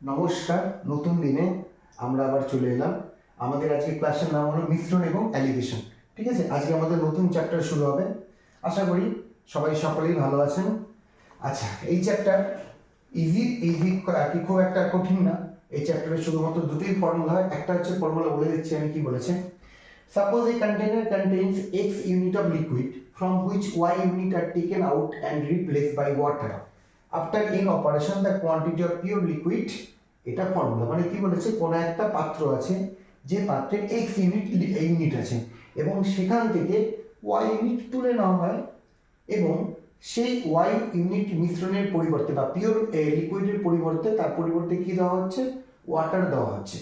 নমস্কার, নতুন দিনে আমরা আবার চলে এলাম। আমাদের আজকে ক্লাসের নাম হলো মিশ্রণ এবং অ্যালিগেশন। ঠিক আছে, আজকে আমাদের নতুন চ্যাপ্টার শুরু হবে। আশা করি সকলেই ভালো আছেন। আচ্ছা, এই চ্যাপ্টার ইজি কি খুব একটা কঠিন না। এই চ্যাপ্টারে শুধুমাত্র দুটোই ফর্মুলা হয়। একটা হচ্ছে ফর্মুলা বলে দিচ্ছি আমি কি বলেছে। Suppose a container contains X unit of liquid from which Y unit are taken out and replaced by water. After in operation the quantity of pure liquid, এটা ফর্মুলা মানে কি বলেছে, কোনো একটা পাত্র আছে যে পাত্রে X ইউনিট আছে এবং সেখান থেকে Y ইউনিট তুলে নেওয়া হয় এবং সেই Y ইউনিট মিশ্রণের পরিবর্তে বা পিওর লিকুইডের পরিবর্তে তার পরিবর্তে কি দেওয়া হচ্ছে, ওয়াটার দেওয়া হচ্ছে।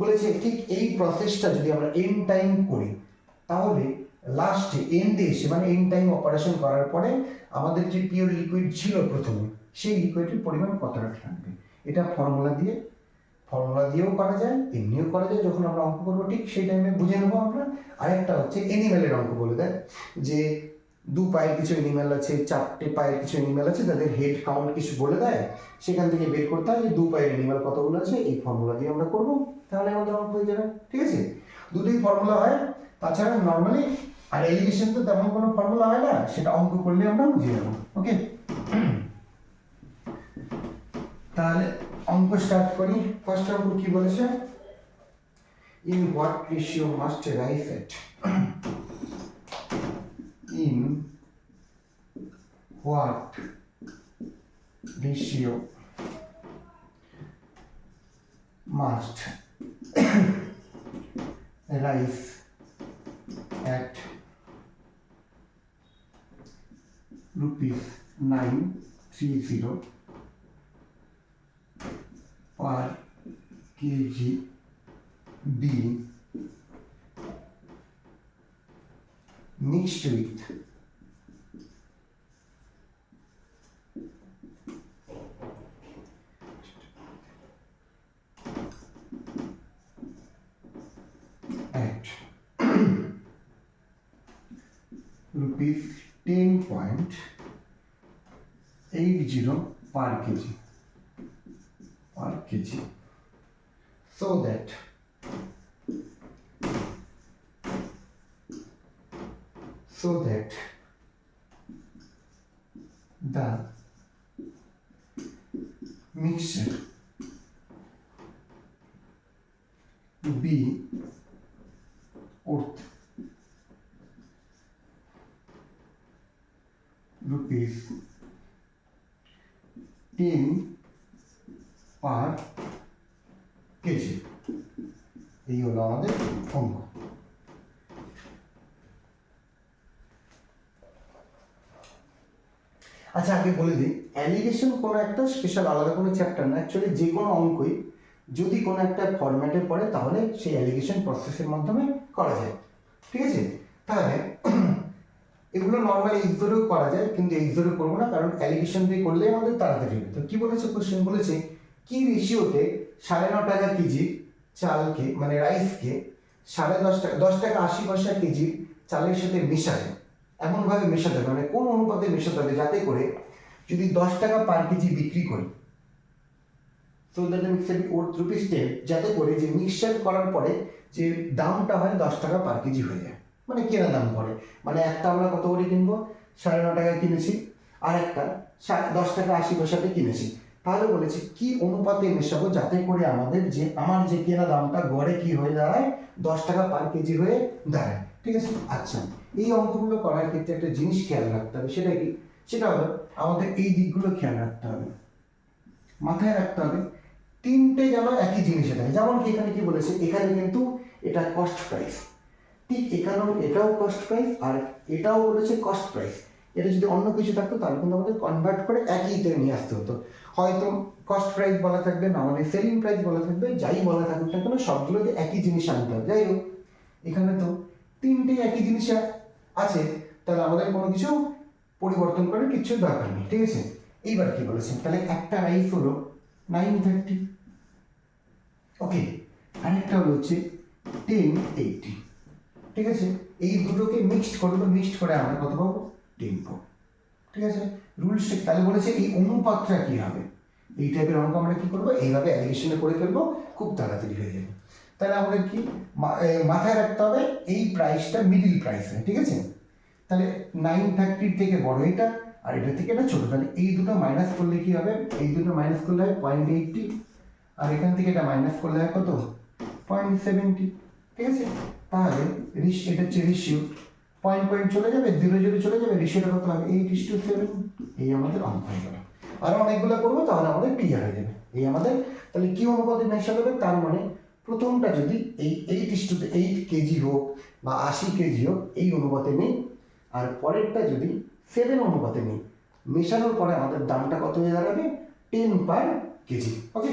বলেছে ঠিক এই প্রসেসটা যদি আমরা এন টাইম করি তাহলে লাস্টে এন্ডে এসে মানে এন টাইম অপারেশন করার পরে আমাদের যে পিওর লিকুইড ছিল প্রথমে সেই লিকুইডের পরিমাণ কতটা থাকবে। এটা ফর্মুলা দিয়েও করা যায়, এমনিও করা যায়। যখন আমরা অঙ্ক করবো ঠিক সেই টাইমে বুঝে নেবো আমরা। আরেকটা হচ্ছে এনিম্যালের অঙ্ক বলে দেয় যে 2 পায়ের কিছু এনিম্যাল আছে, 4টে পায়ের কিছু এনিম্যাল আছে, তাদের হেড কাউন্ট কিছু বলে দেয়, সেখান থেকে বের করতে হয় যে 2 পায়ের এনিম্যাল কতগুলো আছে। এই ফর্মুলা দিয়ে আমরা করবো, তাহলে আমাদের অঙ্ক হয়ে যাবে। ঠিক আছে, দুটোই ফর্মুলা হয়। তাছাড়া নর্মালি আর এলিগেশন তো তেমন কোনো ফর্মুলা হয় না, সেটা অঙ্ক করলে আমরা বুঝে যাবো। ওকে, তাহলে অঙ্ক স্টার্ট করি। ফার্স্ট অঙ্ক কি বলেছে, in what ratio must rice at, in what ratio must rise at rupees 930 per kg be mixed with at rupees 10.80 per kg so that the mixture be worth rupees 10 per kg। এই হলো আমাদের অঙ্ক। আচ্ছা, আগে বলে দিই, allegation কোনো একটা স্পেশাল আলাদা কোনো চ্যাপ্টার না। অ্যাকচুয়ালি যে কোনো অঙ্কই যদি কোনো একটা ফরম্যাটে পড়ে তাহলে সেই অ্যালিগেশন প্রসেসের মাধ্যমে করা যায়। ঠিক আছে, তাহলে এগুলো নর্মালি এক্সোরেও করা যায়, কিন্তু এক্সোরে করবো না, কারণ অ্যালিগেশন দিয়ে করলে আমাদের তাড়াতাড়ি হবে। তো কি বলেছে কোশ্চেন, বলেছে কি রেশিওতে 9.5 টাকা কেজি চালকে মানে রাইসকে 10 টাকা 80 পয়সা কেজি চালের সাথে মেশাবে, এমনভাবে মেশাতে হবে, মানে কোন অনুপাতে মেশাতে হবে যাতে করে যদি 10 টাকা পার কেজি বিক্রি করি, তো দ্যাট মিক্সার ওর রুপিস 10, যাতে করে যে মিক্সচার করার পরে যে দামটা হয় 10 টাকা পার কেজি হয়ে যায়, মানে কেনা দাম পড়ে। মানে একটা আমরা কত করে কিনবো, 9.5 টাকায় কিনেছি, আর একটা 10 টাকা 80 পয়সাতে কিনেছি। তাহলে বলেছি কি অনুপাতে মেশাবো যাতে করে আমার যে কেনা দামটা গড়ে কি হয়ে দাঁড়ায়, 10 টাকা পার কেজি হয়ে দাঁড়ায়। ঠিক আছে, আচ্ছা, এই অঙ্কগুলো করার ক্ষেত্রে একটা জিনিস খেয়াল রাখতে হবে। সেটা কি, সেটা হলো আমাদের এই দিকগুলো খেয়াল রাখতে হবে, মাথায় রাখতে হবে। তিনটে যেন একই জিনিসে থাকে। যেমন কি এখানে কি বলেছে, এখানে কিন্তু এটা কস্ট প্রাইস, ঠিক এখানেও এটাও কস্ট প্রাইস আর এটাও বলেছে কস্ট প্রাইস। এটা যদি অন্য কিছু থাকতো তাহলে কিন্তু আমাদের কনভার্ট করে একইতে নিয়ে আসতে হতো। হয়তো কস্ট প্রাইস বলা থাকবে না, আমাদের সেলিং প্রাইস বলা থাকবে, যাই বলা থাকুক না কেন সবগুলোতে একই জিনিস আনতে হবে। যাই হোক, এখানে তো তিনটেই একই জিনিস আছে, তাহলে আমাদের কোনো কিছু পরিবর্তন করার কিছু দরকার নেই। ঠিক আছে, এইবার কি বলেছে, তাহলে একটা রাইস হলো 930, ওকে, আরেকটা হলো হচ্ছে 1080। ঠিক আছে, এই দুটোকে মিক্সড করবো, মিক্সড করে আমরা কত পাবো, 10 পাবো। ঠিক আছে, রুলস। তাহলে বলেছে এই অনুপাতটা কি হবে, এই টাইপের অঙ্ক আমরা কি করবো, এইভাবে অ্যালিগেশনে করে ফেলবো, খুব তাড়াতাড়ি হয়ে যাবে। তাহলে আমাদের কি মাথায় রাখতে হবে এই প্রাইসটা মিডিল প্রাইস, ঠিক আছে। তাহলে 930 থেকে বড় এটা, আর এটা থেকে এটা ছোট, তাহলে এই দুটো মাইনাস করলে কি হবে, এই দুটো মাইনাস করলে হয় 0.80, আর এখান থেকে এটা মাইনাস করলে হয় কত, 0.70, ঠিক আছে। তাহলে এটা হচ্ছে রেশিও, পয়েন্ট চলে যাবে, 0 চলে যাবে, রেশিওটা কত হবে 8:7। এই আমাদের অঙ্ক হয়ে গেল। আরো অনেকগুলো করবো তাহলে আমাদের ক্লিয়ার হয়ে যাবে। এই আমাদের তাহলে কি অনুপাতে মেশাতে হবে, তার মানে প্রথমটা যদি এই 8:8 কেজি হোক বা 80 কেজি হোক এই অনুপাতে নেই, আর পরেরটা যদি 7 অনুপাতে নেই, মেশানোর পরে আমাদের দামটা কত হয়ে দাঁড়াবে, 10 পার কেজি। ওকে,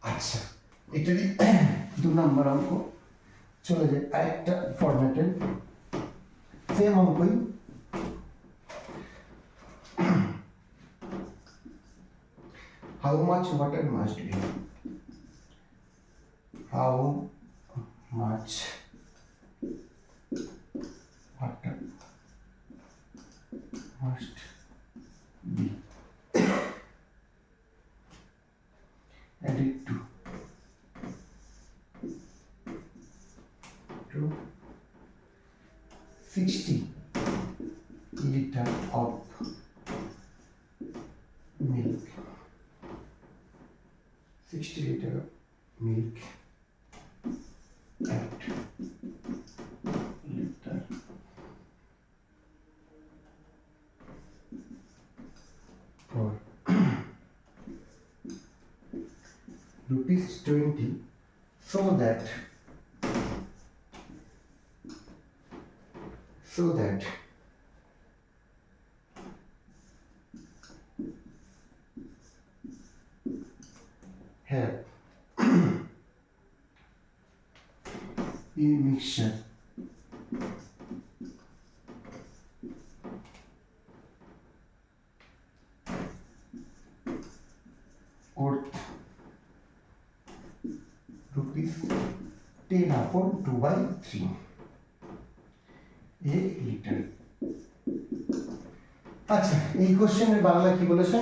আচ্ছা এটারই 2 নম্বর অঙ্ক। চলে যায় আরেকটা ফরম্যাটের same অঙ্কই। How much water must be? How much water must be added to 60 liter of milk. 60 liter of milk at liter for ₹20, so that have a mixture worth ₹10/2/3 a liter। আচ্ছা এই কোশ্চেনের বাংলা কি বলেছে,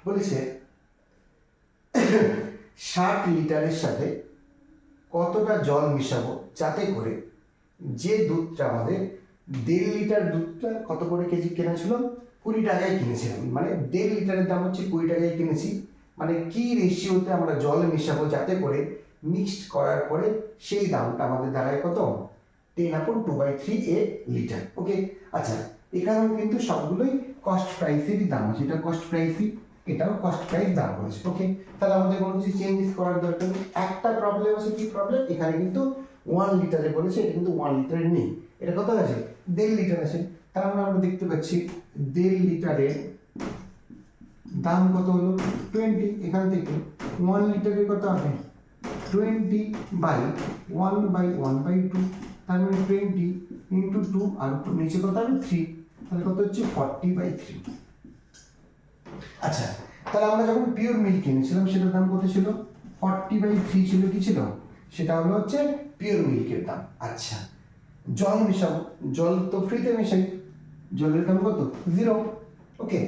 বলেছে 60 লিটারের সাথে কতটা জল মিশাবো যাতে করে যে দুধটা আমাদের 1.5 লিটার দুধটা কত করে কেজি কেনা ছিল, 20 টাকায় কিনেছিলাম, মানে 1.5 লিটারের দাম হচ্ছে 20 টাকায় কিনেছি, মানে কি রেশিওতে আমরা জল মিশাবো যাতে করে মিক্সড করার পরে সেই দামটা আমাদের দাঁড়ায় কত, 10/2/3 a লিটার। ওকে, আচ্ছা এখানেও কিন্তু সবগুলোই কস্ট প্রাইসেরই দাম আছে, এটা কস্ট প্রাইসই, এটাও কস্ট প্রাইস দাম বলেছে। ওকে, তাহলে আমাদের কোনো কিছু চেঞ্জেস করার দরকার নেই। একটা প্রবলেম আছে, কি প্রবলেম, এখানে কিন্তু 1 লিটারে বলেছে, এটা কিন্তু 1 লিটারে নেই, এটা কত আছে 1.5 লিটার আছে। তার মানে আমরা দেখতে পাচ্ছি 1.5 লিটারের দাম কত হলো 20, এখান থেকে 1 লিটারের কত হবে 20/1/1/2, তার মানে 20 × 2, আর নিচে কত হবে 3, তাহলে কত হচ্ছে 40/3। আচ্ছা তাহলে আমরা যখন পিওর মিল্ক কিনেছিলাম সেটার দাম কত ছিল, 40/3 ছিল, কি ছিল সেটা হলো হচ্ছে পিওর মিল্কের দাম। আচ্ছা জল মেশাবো, জল তো ফ্রিতে মেশাই, জলের দাম কত 0। ওকে,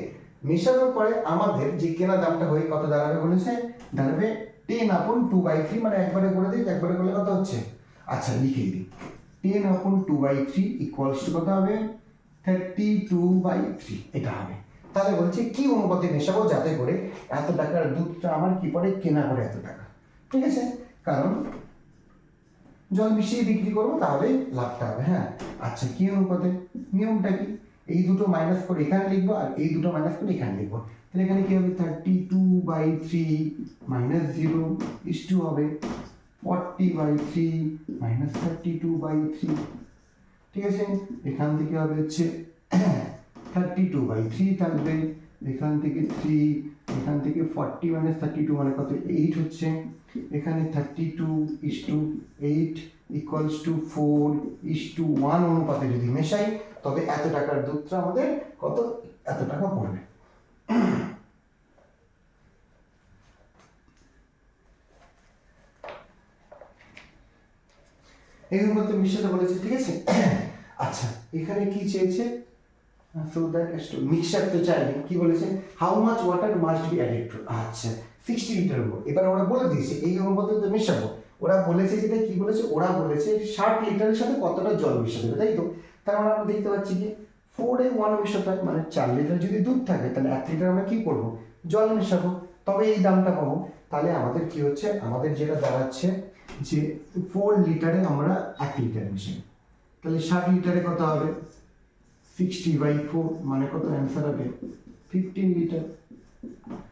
মেশানোর পরে আমাদের যে কেনা দামটা হয়ে কত দাঁড়াবে বলেছে, দাঁড়াবে 10/2/3, মানে একবারে করে দিই, একবারে করলে কত হচ্ছে, আচ্ছা লিখে দিই 10/2/3 ইকুয়ালস টু কত হবে 32/3, এটা হবে। তাহলে বলছে কি অনুপাতে মেশাবো যাতে করে এত টাকার দুধটা আমার কি পড়ে, কেনা পড়ে এত টাকা, ঠিক আছে, কারণ জল মিশিয়ে বিক্রি করবো তাহলে লাভটা হবে। হ্যাঁ আচ্ছা কি অনুপাতে, নিয়মটা কি, এই দুটো মাইনাস করে এখানে লিখবো আর এই দুটো মাইনাস করে এখানে লিখবো, তাহলে এখানে কি হবে 32/3 - 0 = হবে 40/3 - 32/3, ঠিক আছে। এখান থেকে হবে হচ্ছে 32/3 থাকবে, এখান থেকে 3, এখান থেকে 40 - 32 মানে কত 8 হচ্ছে, এখানে 32:8 = 4:1 অনুপাতে যদি মেশাই তবে এত টাকার দুধটা আমাদের কত, এত টাকা পড়বে। এই অনুপাতে মিশাতে বলেছে, ঠিক আছে। আচ্ছা এখানে কি চেয়েছে, সো দ্যাট মিক্সচার তো চাইনি, কি বলেছে how much water must be added to, আচ্ছা 60 লিটার মোট। এবার ওরা বলে দিয়েছে এই অনুপাতে তো মেশাবো, ওরা বলেছে যেটা কি বলেছে, ওরা বলেছে 60 লিটারের সাথে কতটা জল মিশাতে হবে, তাই তো। তার মানে আমরা দেখতে পাচ্ছি কি 4 এ 1 মেশাতে হয়, মানে 4 লিটার যদি দুধ থাকে তাহলে 1 লিটার আমরা কি করবো, জল মেশাবো, তবে এই দামটা পাবো। তাহলে আমাদের কি হচ্ছে, আমাদের যেটা দাঁড়াচ্ছে যে 4 লিটারে আমরা 1 লিটার মিশাই, তাহলে 60 লিটারে কত হবে 60/4, মানে কত অ্যান্সার হবে 15 লিটার।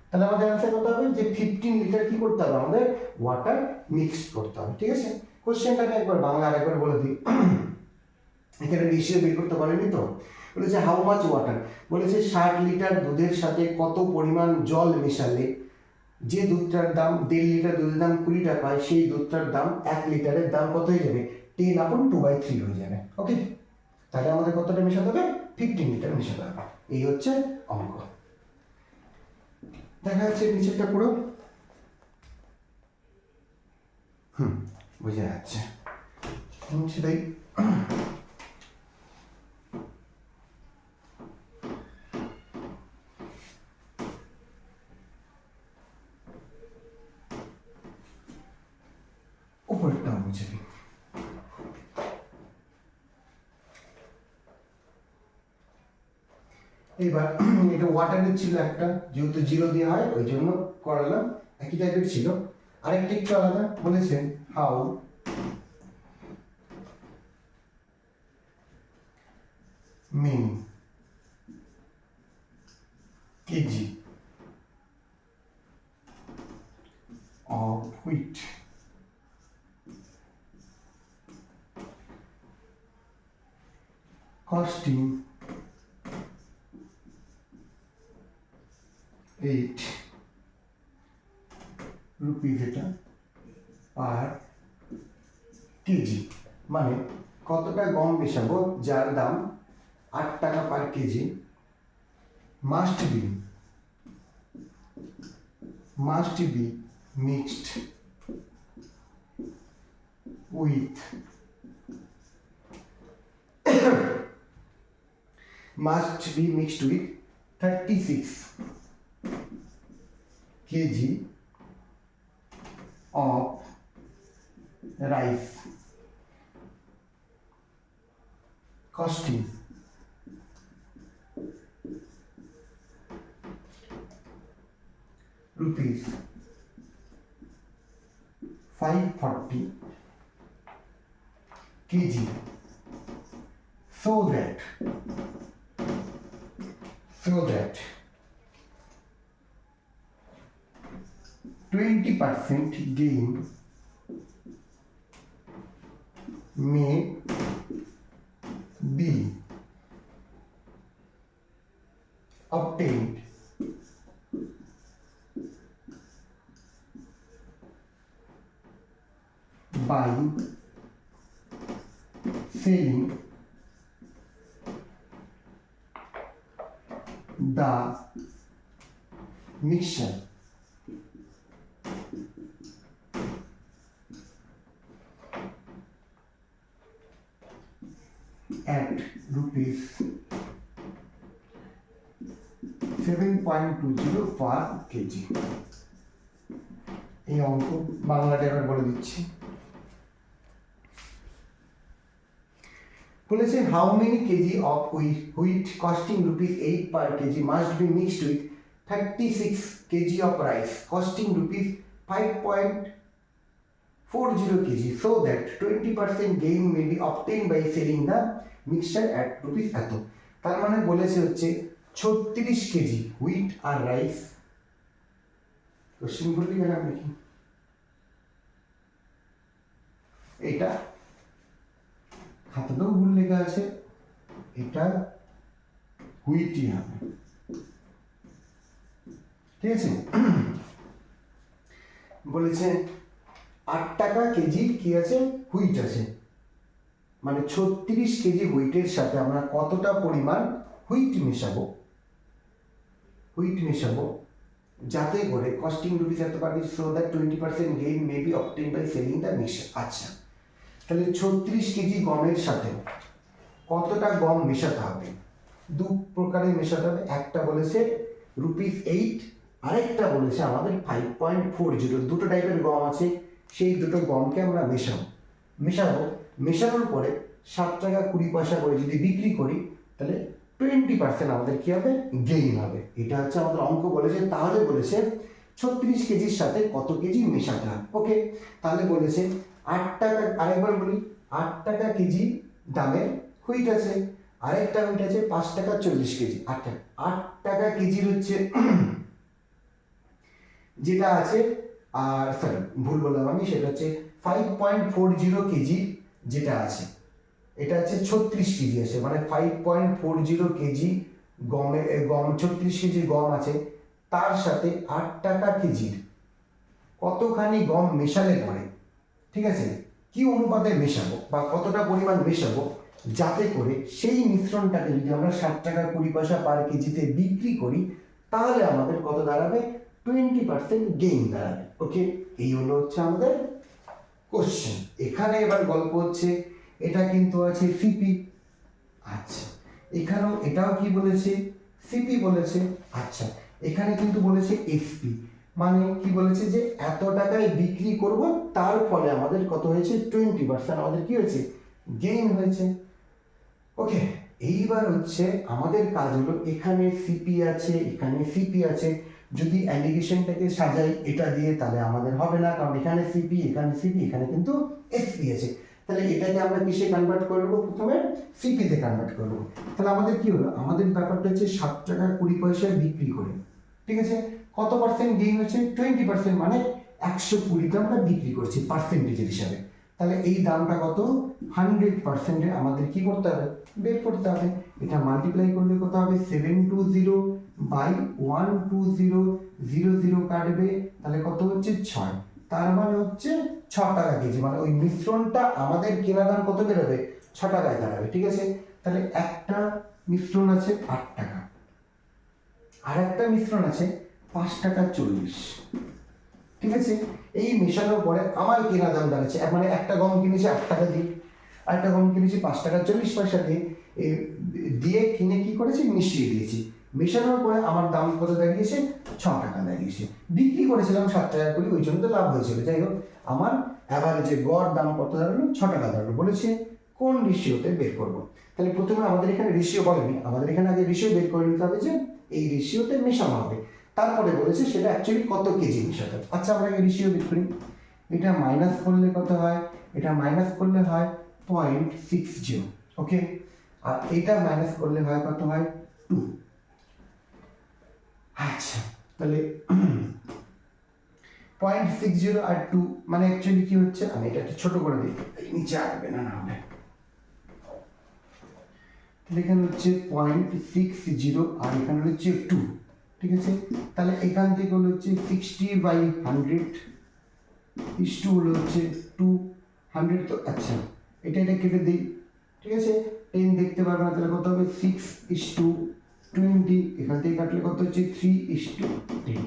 তাহলে আমাদের অ্যান্সার কত হবে যে 15 লিটার কি করতে হবে আমাদের ওয়াটার মিক্স করতে হবে, ঠিক আছে। কোশ্চেনটাকে একবার বাংলা আরেকবার বলে দিই, এখানে রেশিও বের করতে পারেনি তো, বলেছে হাউ মাচ ওয়াটার, বলেছে 60 লিটার দুধের সাথে কত পরিমাণ জল মেশালে যে দুধটার দাম 1.5 লিটার দুধের দাম 20 টাকা হয়, সেই দুধটার দাম 1 লিটারের দাম কত হয়ে যাবে 10/2/3 হয়ে যাবে। ওকে, তাহলে আমাদের কতটা মেশাতে হবে 15 লিটার মেশাতে হবে, এই হচ্ছে অঙ্ক। দেখা যাচ্ছে নিচেরটা পুরো বোঝা যাচ্ছে, সেটাই উপরেরটা বুঝে নিই। এবার এটা ওয়াটারের ছিল একটা, যেহেতু 0 দেওয়া হয় ওই জন্য করালাম, একই টাইপের ছিল। আরেকটা একটু আলাদা, বলেছেন how many KG of wheat costing 8 rupees এটা পার কেজি, মানে কতটা গম মেশাবো যার দাম 8 টাকা per kg, must be mixed with must be mixed with 36 kg of rice costing rupees 540 kg, so that 20% gain may be obtained by selling the mixture at rupees 7.20 per kg। এই অঙ্ক বাংলাটা এবার বলে দিচ্ছি, বলেছে how many KG of wheat costing rupees 8 per kg must be mixed with 36 KG of rice costing rupees 5.40 kg, so that 20% gain may be obtained by selling the mixture at rupees এত। তার মানে বলেছে হচ্ছে 36 KG wheat আর rice, question করবি কেন দেখি, এটা খাতাতেও ভুল লেখা আছে, এটা হুইটই হবে, ঠিক আছে। বলেছে 8 টাকা কেজি কি আছে হুইট আছে, মানে 36 কেজি হুইটের সাথে আমরা কতটা পরিমাণ হুইট মেশাবো যাতে করে কস্টিং রুপিস এত per kg, so that 20% gain may be obtained by selling the mixture. আচ্ছা, তাহলে 36 কেজি গমের সাথে কতটা গম মেশাতে হবে, দু প্রকারে মেশাতে হবে, একটা বলেছে ₹8, আরেকটা বলেছে আমাদের 5.40। দুটো টাইপের গম আছে, সেই দুটো গমকে আমরা মেশাবো। মেশানোর পরে 7 টাকা 20 পয়সা করে যদি বিক্রি করি তাহলে 20% আমাদের কি হবে, গেইন হবে। এটা হচ্ছে আমাদের অঙ্ক বলেছে। তাহলে বলেছে 36 কেজির সাথে কত কেজি মেশাতে হবে। ওকে, তাহলে বলেছে 8 টাকা, আরেকবার বলি, 8 টাকা কেজি দামের হুইট আছে, আরেকটা হুইট আছে 5 টাকা 40 কেজি। 8 টাকা কেজির হচ্ছে যেটা আছে, আর সরি ভুল বললাম আমি, সেটা হচ্ছে 5.40 কেজি যেটা আছে, এটা হচ্ছে 36 কেজি আছে, মানে 5.40 কেজি গম 36 কেজি গম আছে, তার সাথে 8 টাকা কেজির কতখানি গম মেশালে পরে, ঠিক আছে, কি অনুপাতে মেশাবো বা কতটা পরিমাণ মেশাবো, যাতে করে সেই মিশ্রণটাকে যদি আমরা 7 টাকা 20 পয়সা পার কেজিতে বিক্রি করি তাহলে আমাদের কত দাঁড়াবে, 20% গেইন দাঁড়াবে। ওকে, এই হলো হচ্ছে আমাদের কোশ্চেন। এখানে এবার গল্প হচ্ছে, এটা কিন্তু আছে সিপি। আচ্ছা, এখানেও এটাও কি বলেছে, সিপি বলেছে। আচ্ছা, এখানে কিন্তু বলেছে এসপি, মানে কি বলেছে যে এত টাকায় বিক্রি করব, তার ফলে আমাদের কত হয়েছে, 20% আমাদের কি হয়েছে, গেইন হয়েছে। ওকে, এইবার হচ্ছে আমাদের কাজ হলো, এখানে সিপি আছে, এখানে সিপি আছে, যদি অ্যালিগেশনটাকে সাজাই এটা দিয়ে তাহলে আমাদের হবে না, কারণ এখানে সিপি, এখানে সিপি, এখানে কিন্তু এসপি আছে। তাহলে এটাকে আমরা কিসে কনভার্ট করবো, প্রথমে সিপিতে কনভার্ট করবো। তাহলে আমাদের কি হলো, আমাদের ব্যাপারটা হচ্ছে 7 টাকা 20 পয়সায় বিক্রি করে, ঠিক আছে, কত পার্সেন্ট গেইন হচ্ছে, 20%, মানে 120তে আমরা বিক্রি করছি পার্সেন্টেজের হিসাবে। তাহলে এই দামটা কত, 100%-এ আমাদের কি করতে হবে, বের করতে হবে। এটা মাল্টিপ্লাই করলে কত হবে, 720/12000 কাটবে, তাহলে কত হচ্ছে 6, তার মানে হচ্ছে 6 টাকা কেজি, মানে ওই মিশ্রণটা আমাদের কেনা দাম কত বেরোবে, 6 টাকায় দাঁড়াবে। ঠিক আছে, তাহলে একটা মিশ্রণ আছে 8 টাকা, আর একটা মিশ্রণ আছে 5 টাকা 40, ঠিক আছে। এই মেশানোর পরে আমার কেনা দাম দাঁড়াচ্ছে, মানে একটা গম কিনেছি 8 টাকা দিয়ে, আর একটা গম কিনেছি 5 টাকা 40 পয়সা দিয়ে, দিয়ে কিনে কি করেছি, মিশিয়ে দিয়েছি। মেশানোর পরে আমার দাম কত দাঁড়িয়েছে, 6 টাকা দাঁড়িয়েছে। বিক্রি করেছিলাম 7 টাকা 20, ওই জন্য তো লাভ হয়েছিল। যাই হোক, আমার অ্যাভারেজে গড় দাম কত দাঁড়ালো, 6 টাকা দাঁড়ালো। বলেছে কোন রেশিওতে বের করবো। তাহলে প্রথমে আমাদের এখানে রেশিও বলেনি, আমাদের এখানে আগে রেশিও বের করে নিতে হবে যে এই রেশিওতে মেশানো হবে। তারপরে বলেছে সেটা অ্যাকচুয়ালি কত কেজি মেশাতে হবে। আচ্ছা, আমরা আগে রেশিও বের করি। এটা মাইনাস করলে কত হয়, এটা মাইনাস করলে হয় 0.60, ওকে, আর এটা মাইনাস করলে হয় কত হয়, 2। আচ্ছা, তাহলে 0.60 আর 2 মানে অ্যাকচুয়ালি কি হচ্ছে, আমি এটা একটু ছোট করে দিই, নিচে আসবে না হলে। এখানে হচ্ছে 0.60 আর এখানে হচ্ছে 2, ঠিক আছে। তাহলে এখান থেকে হলো হচ্ছে 60/100 ইস টু হলো হচ্ছে 200। তো আচ্ছা, এটা কেটে দিই, ঠিক আছে, 10 দেখতে পারবে না, তাহলে কত হবে, 6:20, এখান থেকে কাটলে কত হচ্ছে 3:10।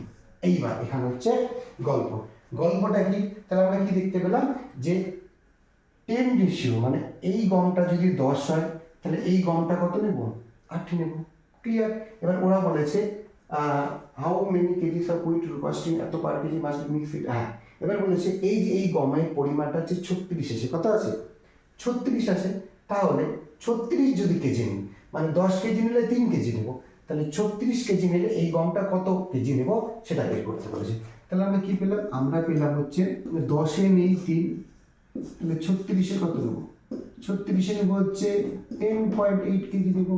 এইবার এখানে হচ্ছে গল্পটা কি, তাহলে আমরা কি দেখতে পেলাম যে 10 রেশিও, মানে এই গমটা যদি 10 হয় তাহলে এই গমটা কত নেব, 8 নেব। ক্লিয়ার। এবার ওরা বলেছে how many KGs of wheat costing এত পার কেজি মাস্ট মিক্স ইট। হ্যাঁ, এবার বলেছে এই যে এই গমের পরিমাণটা হচ্ছে 36 আছে, কত আছে, 36 আছে। তাহলে 36 যদি কেজি নিই, মানে 10 কেজি নিলে 3 কেজি নেব, তাহলে 36 কেজি নিলে এই গমটা কত কেজি নেব সেটা বের করতে বলেছে। তাহলে আমরা কি পেলাম, আমরা পেলাম হচ্ছে 10-এ নেই 3, তাহলে 36-এ কত নেব, 36-এ নেব হচ্ছে 10.8 কেজি নেব।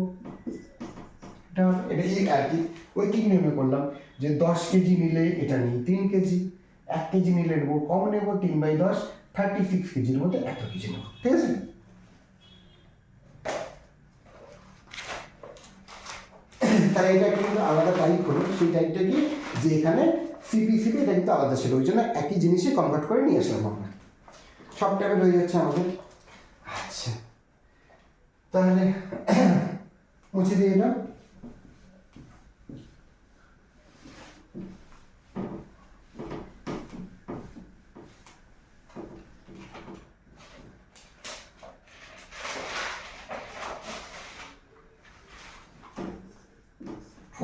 এটা এই আর কি, ওই কি নিয়মে করলাম যে 10 কেজি নিলে এটা নিই 3 কেজি, 1 কেজি নিলে নেবো কম নেব, 3/10, 36 কেজির মধ্যে এত কেজি নেব। ঠিক আছে, তাহলে এটা কিন্তু আলাদা টাইপ হলো। সেই টাইপটা কি, যে এখানে সিপি এটা কিন্তু আলাদা ছিল, ওই জন্য একই জিনিসে কনভার্ট করে নিয়ে আসলাম আমরা। সব টাইপের হয়ে যাচ্ছে আমাদের। আচ্ছা, তাহলে মুছে দিয়ে এটা।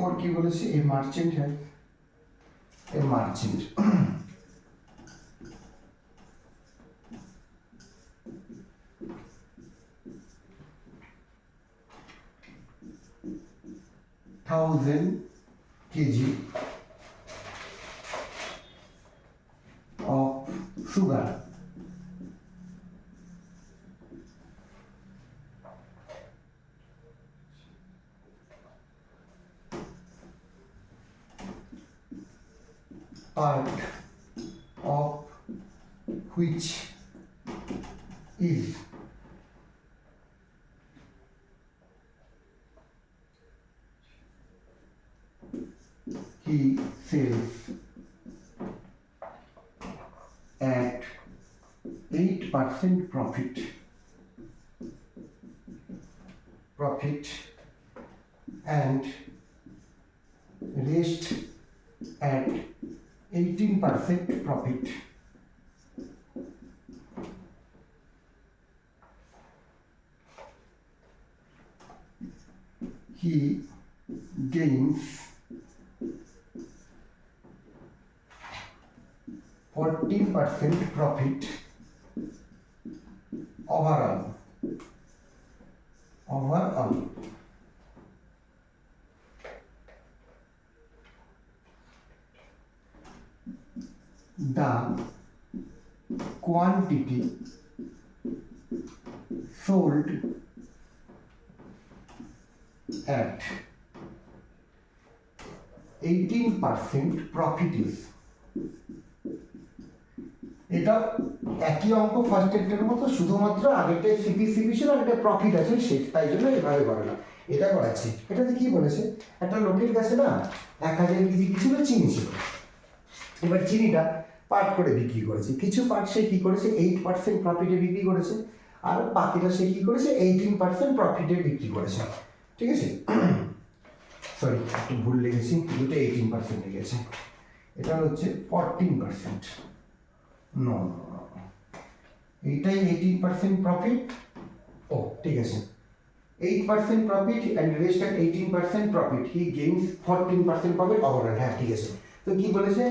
4 কি বলেছে, এ মার্চেন্ট হ্যাঁ, a merchant thousand kg of sugar part of which is he sells at 8% profit and rest at 18% profit. He gains 14% profit overall. The quantity sold at 18% profit is, এটা একই অঙ্ক ফার্স্ট এর মতো, শুধুমাত্র আগেরটা CP ছিল আর এটা প্রফিট আছে সেটা, তাই জন্য এভাবে করে না, এটা করাচ্ছি। এটাতে কি বলেছে, একটা লোকের কাছে না 1000 কেজি কি ছিল, চিনি ছিল। এবার চিনিটা পার্ট করে বিক্রি করেছে, কিছু পার্ট সে কি করেছে 8% প্রফিটে বিক্রি করেছে, আর বাকিটা সে কি করেছে 18% প্রফিটে বিক্রি করেছে। ঠিক আছে, সরি একটু ভুল লিখেছি, দুটো 18% লিখেছে, এটা হচ্ছে 14%। নো, এইটাই 18% প্রফিট। ও ঠিক আছে, 8% profit and rest at 18% profit, he gains 14% profit overall. হ্যাঁ ঠিক আছে, তো কি বলেছে,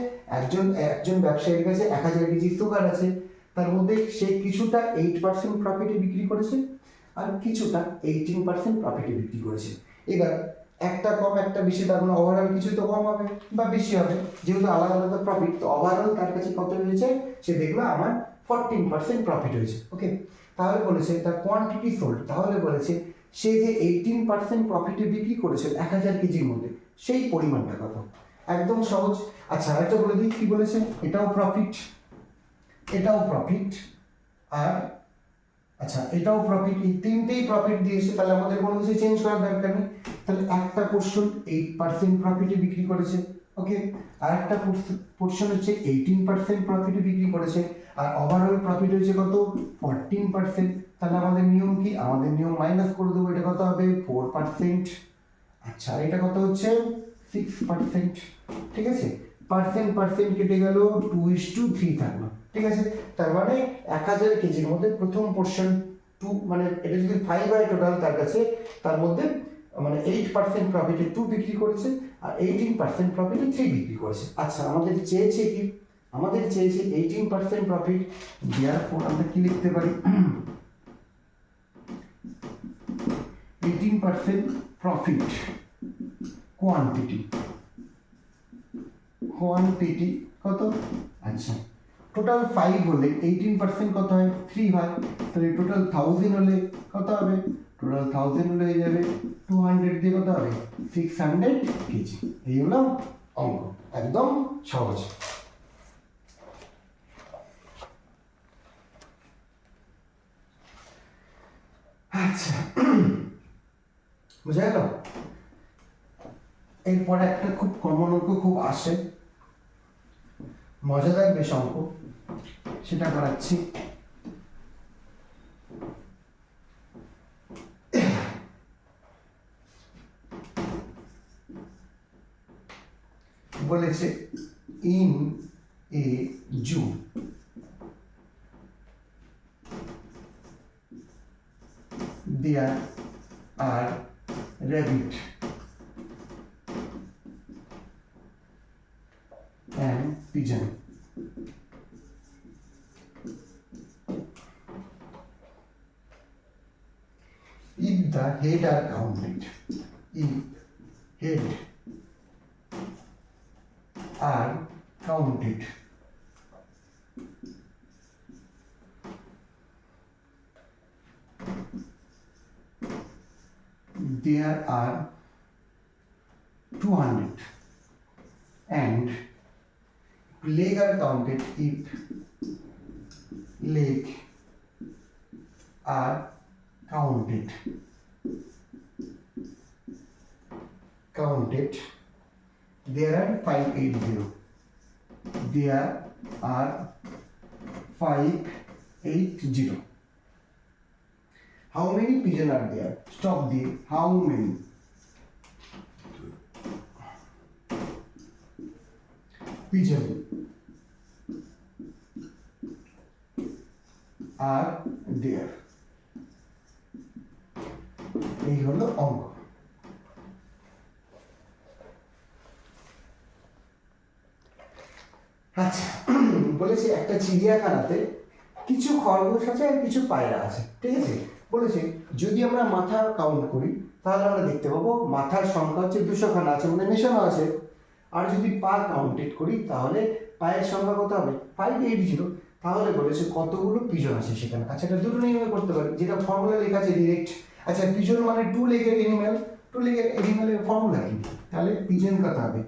একজন ব্যবসায়ীর কাছে 1000 কেজি সুগার আছে, তার মধ্যে সে কিছুটা 8% প্রফিটে বিক্রি করেছে আর কিছুটা 18% প্রফিটে বিক্রি করেছে। এবার একটা কম একটা বেশি, তার মানে ওভারঅল কিছু তো কম হবে বা বেশি হবে, যেহেতু আলাদা আলাদা প্রফিট, তো ওভারঅল তার কাছে কত হয়েছে, সে দেখলো আমার 14% প্রফিট হয়েছে। ওকে, তাহলে বলেছে তার কোয়ান্টিটি সোল্ড, তাহলে বলেছে সে যে 18% প্রফিটে বিক্রি করেছে 1000 কেজির মধ্যে, সেই পরিমাণটা কত, একদম সহজ। আচ্ছা আরেকটা বলে দিই, কি বলেছে, এটাও প্রফিট, এটাও প্রফিট, আর আচ্ছা এটাও প্রফিট, এই তিনটেই প্রফিট দিয়েছে, তাহলে আমাদের কোনো কিছু চেঞ্জ করার দরকার নেই। তাহলে একটা পোর্শন 8% প্রফিটে বিক্রি করেছে, ওকে, আর একটা পোর্শন হচ্ছে 18% প্রফিটে বিক্রি করেছে, আর ওভারঅল প্রফিট হয়েছে কত 14%। তাহলে আমাদের নিয়ম কি, আমাদের নিয়ম মাইনাস করে দেবো, এটা কত হবে 4%। আচ্ছা এটা কত হচ্ছে 6%। ঠিক আছে, পার্সেন্ট কেটে গেল, 2:3 থাকলো। ঠিক আছে, তার মানে 1000 কেজির মধ্যে প্রথম পোর্শন 2, মানে এটা যদি 5 হয় টোটাল তার কাছে, তার মধ্যে মানে 8% প্রফিটে 2 বিক্রি করেছে আর 18% প্রফিটে 3 বিক্রি করেছে। আচ্ছা আমাদের চেয়েছে কি, আমাদের চেয়েছে 18% প্রফিট, দেয়ারফর আমরা কি লিখতে পারি 18% প্রফিট কোয়ান্টিটি কত, আচ্ছা টোটাল 5 হলে 18% কত হয় 3 হয়, তাহলে টোটাল 1000 হলে কত হবে, টোটাল 1000 হলে হয়ে যাবে 200 দিয়ে কত হবে 600 কেজি। এই হলো অঙ্ক, একদম সহজ। আচ্ছা বুঝা গেল। এরপরে একটা খুব কমন অঙ্ক খুব আসে, মজাদার বেশ অঙ্ক, সেটা করাচ্ছি। বলেছে in a zoo there are rabbit pigeon. If the head are counted, if head are counted, there are 200, and leg are counted if leg are counted there are 580, there are 580. How many pigeon are there? Stop there. How many? Pigeon are there. এই হলো অঙ্ক। আচ্ছা, বলেছে একটা চিড়িয়াখানাতে কিছু খরগোশ আছে আর কিছু পায়রা আছে, ঠিক আছে। বলেছে যদি আমরা মাথা কাউন্ট করি তাহলে আমরা দেখতে পাবো মাথার সংখ্যা হচ্ছে 200খানা আছে, মানে মেশানো আছে। আর যদি পা কাউন্টেড করি তাহলে পায়ের সংখ্যা কত হবে? 580। তাহলে বলেছে কতগুলো পিজন আছে সেখানে। আচ্ছা, এটা দুটো নিয়মে করতে পারি, যেটা ফর্মুলা লেখা আছে ডিরেক্ট। আচ্ছা, পিজন মানে 2 লেগের এনিম্যাল, 2 লেগের এনিম্যালের ফর্মুলা কি? তাহলে পিজন কত হবে?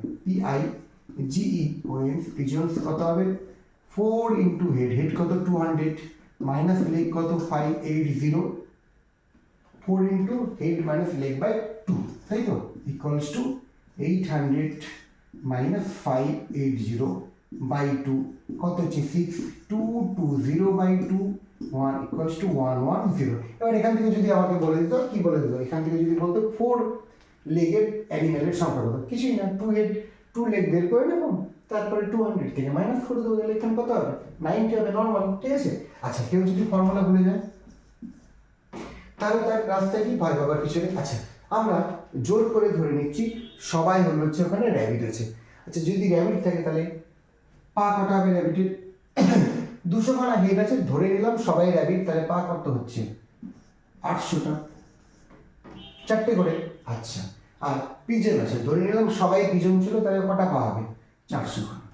PIGEON, পিজনস কত হবে? 4 ইন্টু হেড, হেড কত? 200, মাইনাস লেগ কত? 580, 4 into head minus leg by 2, তাই তো, ইকুয়ালস টু 800 মাইনাস 580 বাই 2 কত হচ্ছে? 6220 বাই 2, 1 ইকুয়ালস টু 110। এবার এখান থেকে যদি আমাকে বলে দিত, কি বলে দিত? এখান থেকে যদি বলতো 4 লেগের অ্যানিমেলের সংখ্যা কত, কিছুই না, 2 হেড 2 লেগ বের করে নেব, তারপরে 200 থেকে মাইনাস করে দেবো, তাহলে এখানে কত হবে? 90 হবে, নর্মাল, ঠিক আছে। আচ্ছা, কেউ যদি ফর্মুলা ভুলে যায় তাহলে তার রাস্তায় কি ভয় পাবার কিছু নেই। আচ্ছা, আমরা জোর করে ধরে নিচ্ছি সবাই হচ্ছে ওখানে র্যাবিট আছে। আচ্ছা, যদি র্যাবিট থাকে তাহলে পা কটা হবে র্যাবিটের? 200খানা হেড আছে, ধরে নিলাম সবাই র্যাবিট, তাহলে পা কত হচ্ছে? 800টা, 4টে করে। আচ্ছা, আর পিজন আছে, ধরে নিলাম সবাই পিজন ছিল, তাহলে কটা পা হবে? 400খানা।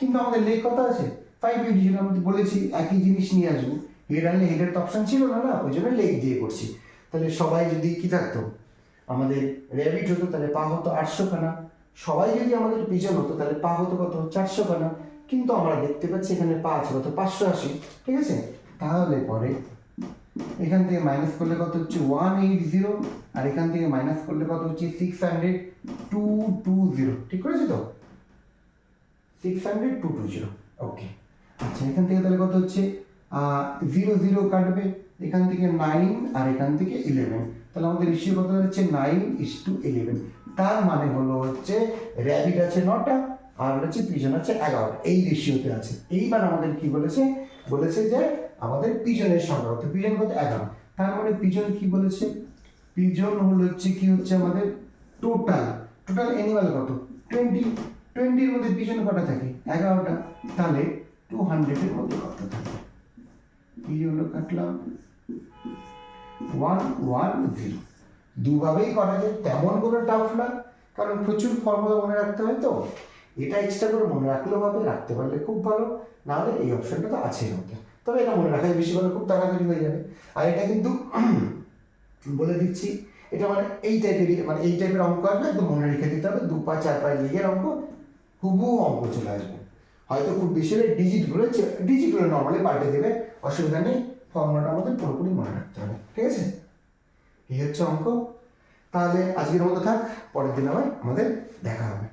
কিন্তু আমাদের লেগ কত আছে? 580। আমি তো বলেছি একই জিনিস নিয়ে আসবো, হেড আনলে হেডের তো অপশন ছিল না, ওই জন্য লেগ দিয়ে করছি। তাহলে সবাই যদি কি থাকতো, আমাদের র্যাবিট হতো, তাহলে পা হতো 800খানা। সবাই যদি আমাদের পিজন হতো তাহলে পা হতো কত? 400খানা। কিন্তু আমরা দেখতে পাচ্ছি এখানে পা আছে কত? 580, ঠিক আছে। তাহলে পরে এখান থেকে মাইনাস করলে কত হচ্ছে? 180, আর এখান থেকে মাইনাস করলে কত হচ্ছে? 600, 220, ঠিক করেছি তো? 600, 220, ওকে। আচ্ছা, এখান থেকে তাহলে কত হচ্ছে? 0 0 কাটবে, এখান থেকে 9 আর এখান থেকে 11, তাহলে আমাদের রেশিও কত হচ্ছে? 9:11। তার মানে হলো হচ্ছে র্যাবিট আছে 9টা আর হচ্ছে পিজন আছে 11টা, এই রেশিওতে আছে। এইবার আমাদের কি বলেছে? বলেছে যে আমাদের পিজনের সংখ্যা কত? পিজন কত? 11। তার মানে পিজন কি বলেছে? পিজন হলো হচ্ছে কি হচ্ছে আমাদের টোটাল অ্যানিমাল কত? 20। 20 এর মধ্যে পিজন কটা থাকে? 11টা। তাহলে 200 এর মধ্যে কত থাকে? এই হলো কাটলাম 110। দুভাবেই করা যায়, তেমন কোনো টাফ না, কারণ প্রচুর ফর্মুলা মনে রাখতে হয়। তো এটা এক্সট্রা করে মনে রাখলেও হবে, রাখতে পারলে খুব ভালো, নাহলে এই অপশনটা তো আছেই মধ্যে। তবে এটা মনে রাখাই বেশি ভালো, খুব তাড়াতাড়ি হয়ে যাবে। আর এটা কিন্তু বলে দিচ্ছি, এটা মানে এই টাইপের অঙ্ক আসবে, একদম মনে রেখে দিতে হবে। 2 পা 4 পা লেগের অঙ্ক, হুবহু অঙ্ক চলে আসবে। হয়তো খুব বেশি হলে ডিজিটগুলো নর্মালি পাল্টে দেবে, অসুবিধা নেই। ফর্মুলাটা আমাদের পুরোপুরি মনে রাখতে হবে, ঠিক আছে। এই হচ্ছে অঙ্ক। তাহলে আজকের মতো থাক, পরের দিন আবার আমাদের দেখা হবে।